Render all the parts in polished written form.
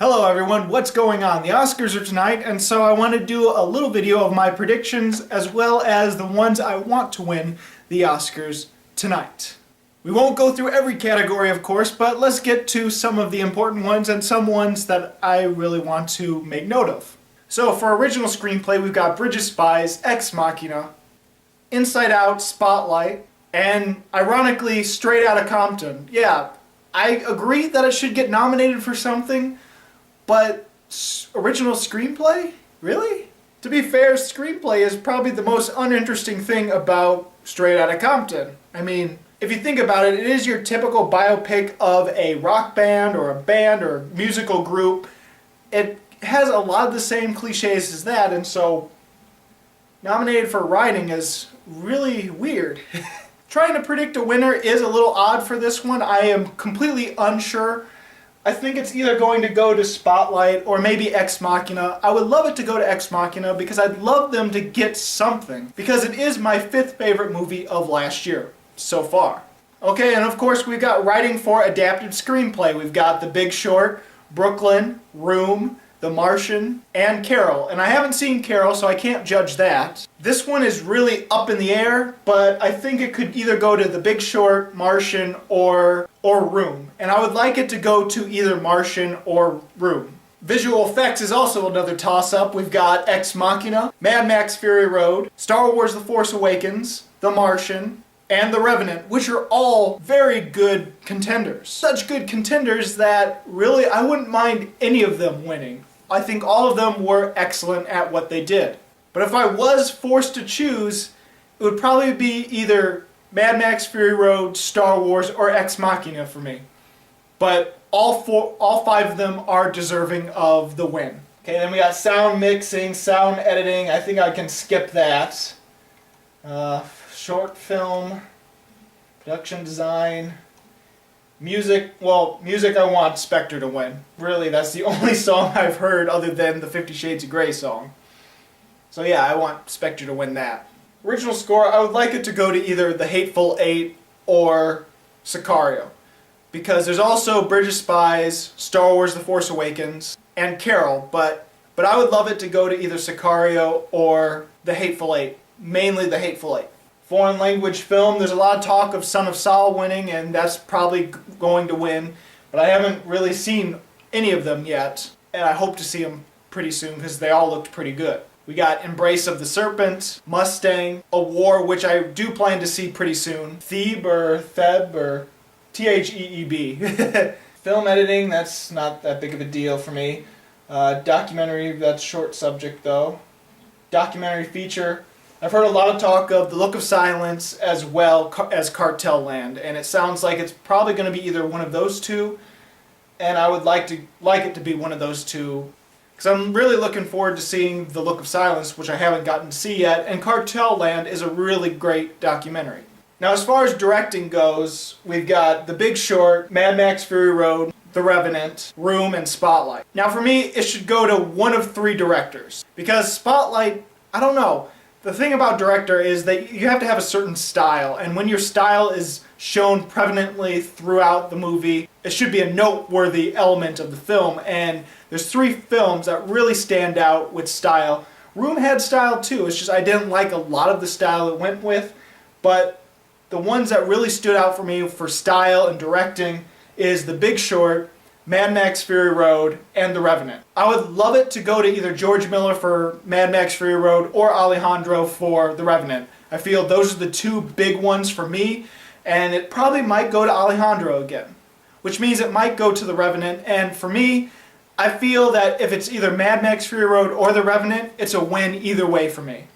Hello everyone, what's going on? The Oscars are tonight, and so I want to do a little video of my predictions as well as the ones I want to win the Oscars tonight. We won't go through every category, of course, but let's get to some of the important ones and some ones that I really want to make note of. So for original screenplay, we've got Bridge of Spies, Ex Machina, Inside Out, Spotlight, and ironically, Straight Outta Compton. Yeah, I agree that it should get nominated for something, but original screenplay? Really? To be fair, screenplay is probably the most uninteresting thing about Straight Outta Compton. I mean, if you think about it, it is your typical biopic of a rock band or a band or a musical group. It has a lot of the same cliches as that, and so nominated for writing is really weird. Trying to predict a winner is a little odd for this one. I am completely unsure. I think it's either going to go to Spotlight or maybe Ex Machina. I would love it to go to Ex Machina because I'd love them to get something, because it is my 5th favorite movie of last year so far. Okay, and of course we've got writing for adapted screenplay. We've got The Big Short, Brooklyn, Room, The Martian, and Carol. And I haven't seen Carol, so I can't judge that. This one is really up in the air, but I think it could either go to The Big Short, Martian, or Room. And I would like it to go to either Martian or Room. Visual effects is also another toss-up. We've got Ex Machina, Mad Max Fury Road, Star Wars The Force Awakens, The Martian, and The Revenant, which are all very good contenders. Such good contenders that really I wouldn't mind any of them winning. I think all of them were excellent at what they did. But if I was forced to choose, it would probably be either Mad Max Fury Road, Star Wars, or Ex Machina for me. But all 5 of them are deserving of the win. Okay, then we got sound mixing, sound editing. I think I can skip that. Short film, production design, music. Well, music I want Spectre to win. Really, that's the only song I've heard other than the 50 Shades of Grey song. So yeah, I want Spectre to win that. Original score, I would like it to go to either The Hateful Eight or Sicario. Because there's also Bridge of Spies, Star Wars The Force Awakens, and Carol, but I would love it to go to either Sicario or The Hateful Eight. Mainly The Hateful Eight. Foreign language film, there's a lot of talk of Son of Saul winning, and that's probably going to win. But I haven't really seen any of them yet, and I hope to see them pretty soon because they all looked pretty good. We got Embrace of the Serpent, Mustang, A War, which I do plan to see pretty soon, Thebe or T-H-E-E-B. Film editing, that's not that big of a deal for me. Documentary, that's short subject though. Documentary feature, I've heard a lot of talk of The Look of Silence as well as Cartel Land, and it sounds like it's probably going to be either one of those two, and I would like it to be one of those two, because I'm really looking forward to seeing The Look of Silence, which I haven't gotten to see yet, and Cartel Land is a really great documentary. Now as far as directing goes, we've got The Big Short, Mad Max Fury Road, The Revenant, Room, and Spotlight. Now for me, it should go to one of 3 directors, because Spotlight, I don't know. The thing about director is that you have to have a certain style, and when your style is shown prevalently throughout the movie, it should be a noteworthy element of the film, and there's 3 films that really stand out with style. Room had style too, it's just I didn't like a lot of the style it went with, but the ones that really stood out for me for style and directing is The Big Short, Mad Max Fury Road, and The Revenant. I would love it to go to either George Miller for Mad Max Fury Road or Alejandro for The Revenant. I feel those are the 2 big ones for me, and it probably might go to Alejandro again, which means it might go to The Revenant, and for me, I feel that if it's either Mad Max Fury Road or The Revenant, it's a win either way for me,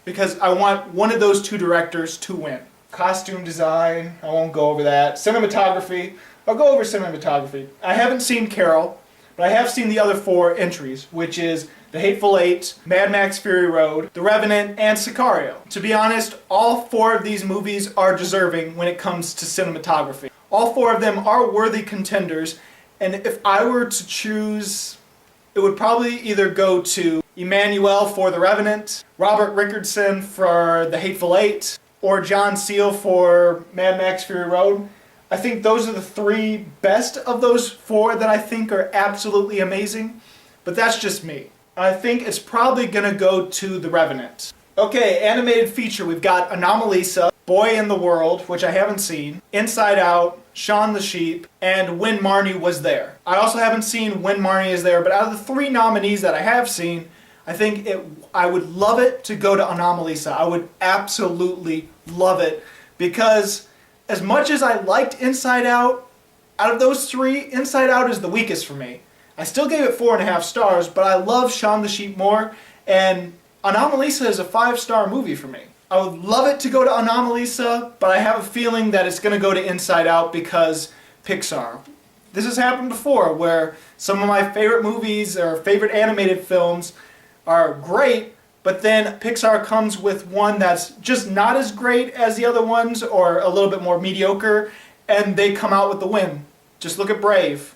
because I want one of those 2 directors to win. Costume design, I won't go over that. Cinematography, I'll go over cinematography. I haven't seen Carol, but I have seen the other 4 entries, which is The Hateful Eight, Mad Max Fury Road, The Revenant, and Sicario. To be honest, all 4 of these movies are deserving when it comes to cinematography. All 4 of them are worthy contenders, and if I were to choose, it would probably either go to Emmanuel for The Revenant, Robert Rickardson for The Hateful Eight, or John Seale for Mad Max Fury Road. I think those are the three best of those four that I think are absolutely amazing, but that's just me. I think it's probably gonna go to The Revenant. Okay, animated feature, we've got Anomalisa, Boy in the World, which I haven't seen, Inside Out, Shaun the Sheep, and When Marnie Was There. I also haven't seen When Marnie Is There, but out of the three nominees that I have seen, I think I would love it to go to Anomalisa. I would absolutely love it, because as much as I liked Inside Out of those three, Inside Out is the weakest for me. I still gave it 4.5 stars, but I love Shaun the Sheep more, and Anomalisa is a 5-star movie for me. I would love it to go to Anomalisa, but I have a feeling that it's going to go to Inside Out because Pixar. This has happened before, where some of my favorite movies or favorite animated films are great, but then Pixar comes with one that's just not as great as the other ones, or a little bit more mediocre, and they come out with the win. Just look at Brave.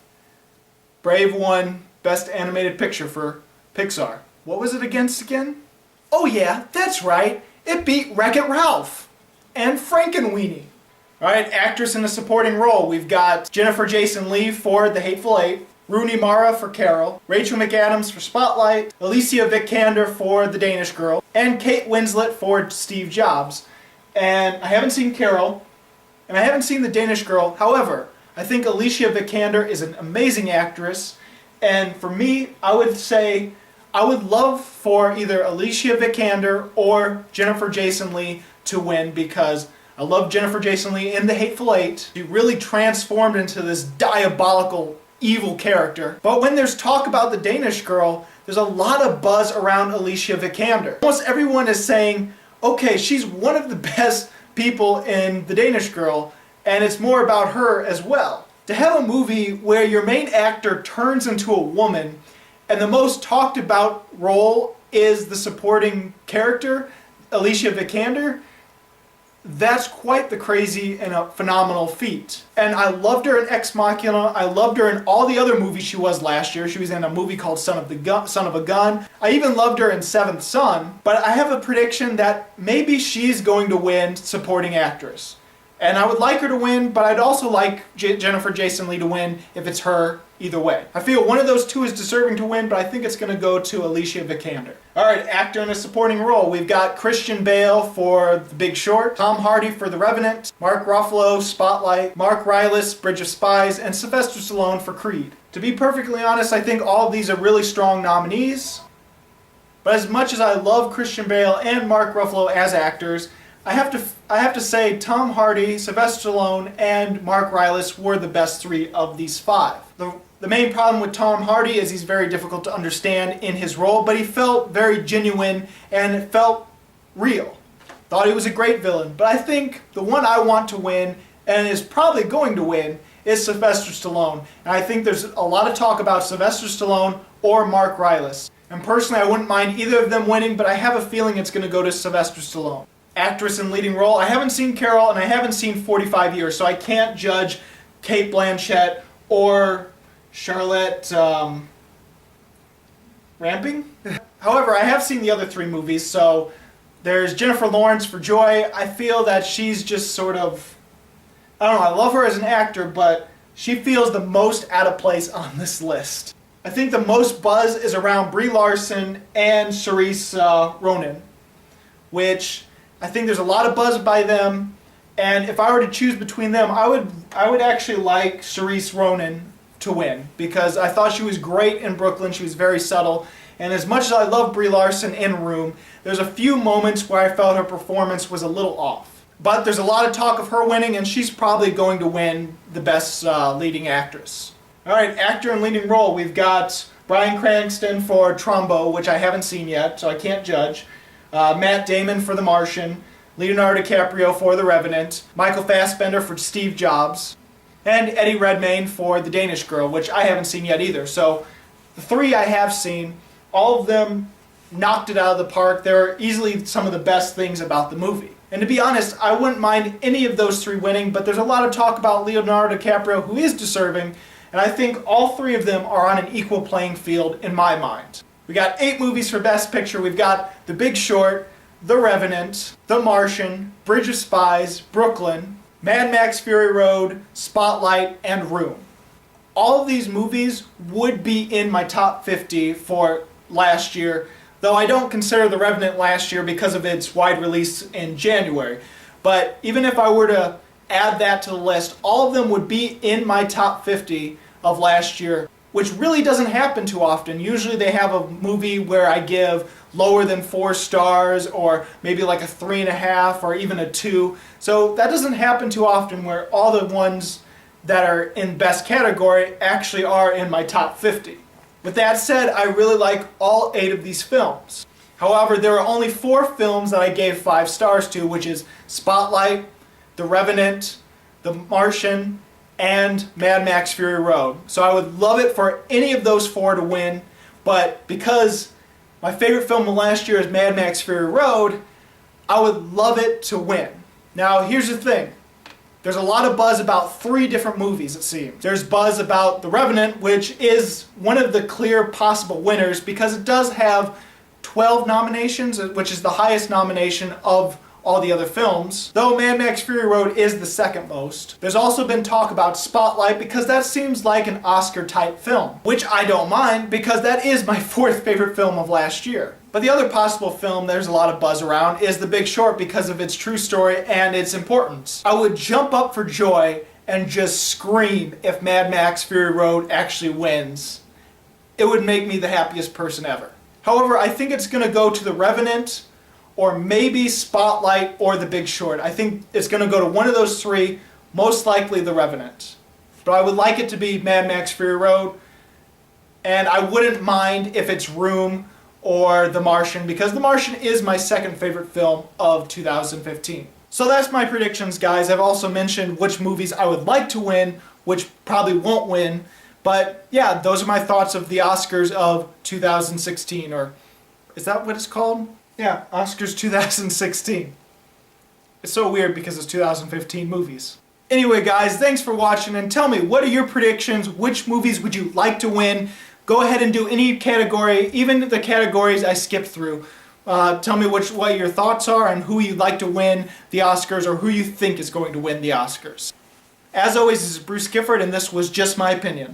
Brave won Best Animated Picture for Pixar. What was it against again? Oh yeah, that's right. It beat Wreck-It Ralph and Frankenweenie. Alright, actress in a supporting role. We've got Jennifer Jason Leigh for The Hateful Eight, Rooney Mara for Carol, Rachel McAdams for Spotlight, Alicia Vikander for The Danish Girl, and Kate Winslet for Steve Jobs. And I haven't seen Carol, and I haven't seen The Danish Girl. However, I think Alicia Vikander is an amazing actress, and for me, I would say I would love for either Alicia Vikander or Jennifer Jason Leigh to win, because I love Jennifer Jason Leigh in The Hateful Eight. She really transformed into this diabolical, evil character. But when there's talk about The Danish Girl, there's a lot of buzz around Alicia Vikander. Almost everyone is saying, okay, she's one of the best people in The Danish Girl, and it's more about her as well. To have a movie where your main actor turns into a woman, and the most talked about role is the supporting character, Alicia Vikander, that's quite the crazy and a phenomenal feat. And I loved her in Ex Machina. I loved her in all the other movies she was last year. She was in a movie called Son of a Gun. I even loved her in Seventh Son. But I have a prediction that maybe she's going to win supporting actress. And I would like her to win, but I'd also like Jennifer Jason Leigh to win if it's her, either way. I feel one of those two is deserving to win, but I think it's going to go to Alicia Vikander. Alright, actor in a supporting role. We've got Christian Bale for The Big Short, Tom Hardy for The Revenant, Mark Ruffalo, Spotlight, Mark Rylance, Bridge of Spies, and Sylvester Stallone for Creed. To be perfectly honest, I think all of these are really strong nominees. But as much as I love Christian Bale and Mark Ruffalo as actors, I have to say Tom Hardy, Sylvester Stallone, and Mark Rylance were the best three of these five. The main problem with Tom Hardy is he's very difficult to understand in his role, but he felt very genuine and it felt real. Thought he was a great villain, but I think the one I want to win, and is probably going to win, is Sylvester Stallone. And I think there's a lot of talk about Sylvester Stallone or Mark Rylance. And personally, I wouldn't mind either of them winning, but I have a feeling it's going to go to Sylvester Stallone. Actress in leading role. I haven't seen Carol and I haven't seen 45 Years, so I can't judge Cate Blanchett or Charlotte Ramping. However, I have seen the other three movies, so there's Jennifer Lawrence for Joy. I feel that she's just sort of, I don't know, I love her as an actor, but she feels the most out of place on this list. I think the most buzz is around Brie Larson and Saoirse Ronan, which I think there's a lot of buzz by them, and if I were to choose between them, I would actually like Saoirse Ronan to win, because I thought she was great in Brooklyn. She was very subtle, and as much as I love Brie Larson in Room, there's a few moments where I felt her performance was a little off. But there's a lot of talk of her winning, and she's probably going to win the Best Leading Actress. Alright, actor in leading role, we've got Bryan Cranston for Trumbo, which I haven't seen yet, so I can't judge. Matt Damon for The Martian, Leonardo DiCaprio for The Revenant, Michael Fassbender for Steve Jobs, and Eddie Redmayne for The Danish Girl, which I haven't seen yet either. So the three I have seen, all of them knocked it out of the park. They're easily some of the best things about the movie. And to be honest, I wouldn't mind any of those three winning, but there's a lot of talk about Leonardo DiCaprio, who is deserving, and I think all three of them are on an equal playing field in my mind. We got 8 movies for Best Picture. We've got The Big Short, The Revenant, The Martian, Bridge of Spies, Brooklyn, Mad Max Fury Road, Spotlight, and Room. All of these movies would be in my top 50 for last year, though I don't consider The Revenant last year because of its wide release in January. But even if I were to add that to the list, all of them would be in my top 50 of last year, which really doesn't happen too often. Usually they have a movie where I give lower than 4 stars, or maybe like a 3.5 or even a 2. So that doesn't happen too often where all the ones that are in best category actually are in my top 50. With that said, I really like all 8 of these films. However, there are only 4 films that I gave 5 stars to, which is Spotlight, The Revenant, The Martian, and Mad Max Fury Road. So I would love it for any of those 4 to win, but because my favorite film of last year is Mad Max Fury Road, I would love it to win. Now here's the thing. There's a lot of buzz about 3 different movies, it seems. There's buzz about The Revenant, which is one of the clear possible winners because it does have 12 nominations, which is the highest nomination of all the other films, though Mad Max Fury Road is the second most. There's also been talk about Spotlight because that seems like an Oscar-type film, which I don't mind because that is my 4th favorite film of last year. But the other possible film there's a lot of buzz around is The Big Short because of its true story and its importance. I would jump up for joy and just scream if Mad Max Fury Road actually wins. It would make me the happiest person ever. However, I think it's going to go to The Revenant, or maybe Spotlight or The Big Short. I think it's going to go to one of those 3, most likely The Revenant. But I would like it to be Mad Max Fury Road, and I wouldn't mind if it's Room or The Martian, because The Martian is my 2nd favorite film of 2015. So that's my predictions, guys. I've also mentioned which movies I would like to win, which probably won't win. But yeah, those are my thoughts of the Oscars of 2016, or is that what it's called? Yeah, Oscars 2016. It's so weird because it's 2015 movies. Anyway, guys, thanks for watching, and tell me, what are your predictions? Which movies would you like to win? Go ahead and do any category, even the categories I skipped through. Tell me what your thoughts are and who you'd like to win the Oscars, or who you think is going to win the Oscars. As always, this is Bruce Gifford, and this was just my opinion.